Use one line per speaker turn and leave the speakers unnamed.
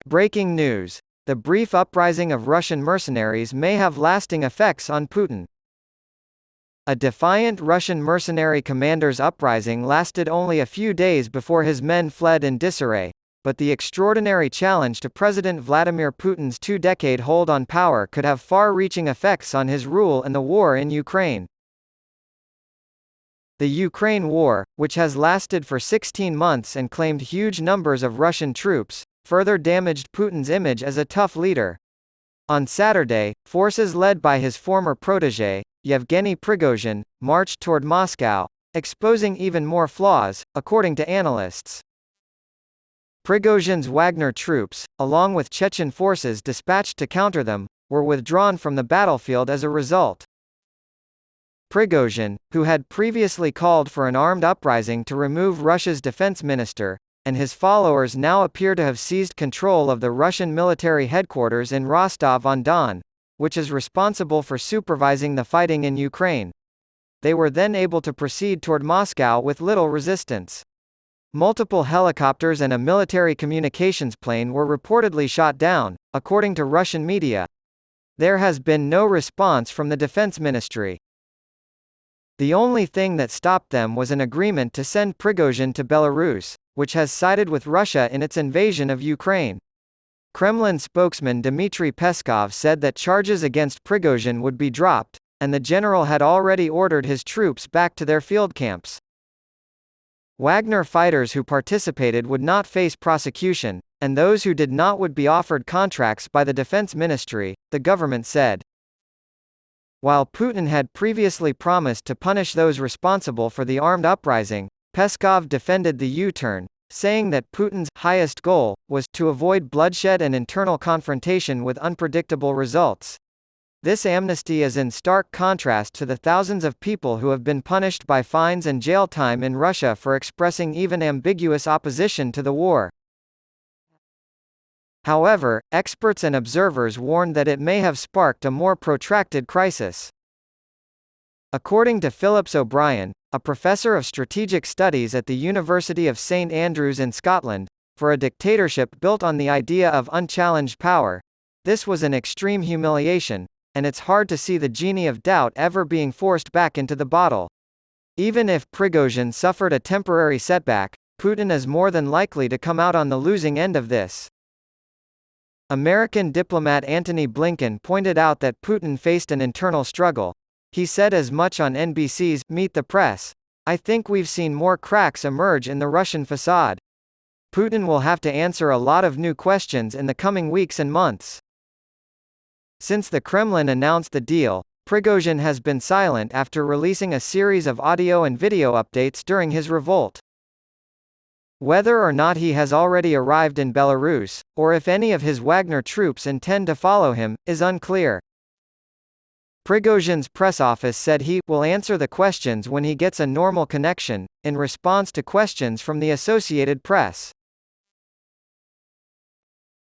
Breaking news. The brief uprising of Russian mercenaries may have lasting effects on Putin. A defiant Russian mercenary commander's uprising lasted only a few days before his men fled in disarray, but the extraordinary challenge to President Vladimir Putin's two-decade hold on power could have far-reaching effects on his rule and the war in Ukraine. The Ukraine war, which has lasted for 16 months and claimed huge numbers of Russian troops, further damaged Putin's image as a tough leader. On Saturday, forces led by his former protégé, Yevgeny Prigozhin, marched toward Moscow, exposing even more flaws, according to analysts. Prigozhin's Wagner troops, along with Chechen forces dispatched to counter them, were withdrawn from the battlefield as a result. Prigozhin, who had previously called for an armed uprising to remove Russia's defense minister, and his followers now appear to have seized control of the Russian military headquarters in Rostov-on-Don, which is responsible for supervising the fighting in Ukraine. They were then able to proceed toward Moscow with little resistance. Multiple helicopters and a military communications plane were reportedly shot down, according to Russian media. There has been no response from the defense ministry. The only thing that stopped them was an agreement to send Prigozhin to Belarus, which has sided with Russia in its invasion of Ukraine. Kremlin spokesman Dmitry Peskov said that charges against Prigozhin would be dropped, and the general had already ordered his troops back to their field camps. Wagner fighters who participated would not face prosecution, and those who did not would be offered contracts by the defense ministry, the government said. While Putin had previously promised to punish those responsible for the armed uprising, Peskov defended the U-turn, saying that Putin's highest goal was to avoid bloodshed and internal confrontation with unpredictable results. This amnesty is in stark contrast to the thousands of people who have been punished by fines and jail time in Russia for expressing even ambiguous opposition to the war. However, experts and observers warned that it may have sparked a more protracted crisis. According to Phillips O'Brien, a professor of strategic studies at the University of St Andrews in Scotland, for a dictatorship built on the idea of unchallenged power, this was an extreme humiliation, and it's hard to see the genie of doubt ever being forced back into the bottle. Even if Prigozhin suffered a temporary setback, Putin is more than likely to come out on the losing end of this. American diplomat Antony Blinken pointed out that Putin faced an internal struggle. He said as much on NBC's Meet the Press. "I think we've seen more cracks emerge in the Russian facade. Putin will have to answer a lot of new questions in the coming weeks and months." Since the Kremlin announced the deal, Prigozhin has been silent after releasing a series of audio and video updates during his revolt. Whether or not he has already arrived in Belarus, or if any of his Wagner troops intend to follow him, is unclear. Prigozhin's press office said he will answer the questions when he gets a normal connection, in response to questions from the Associated Press.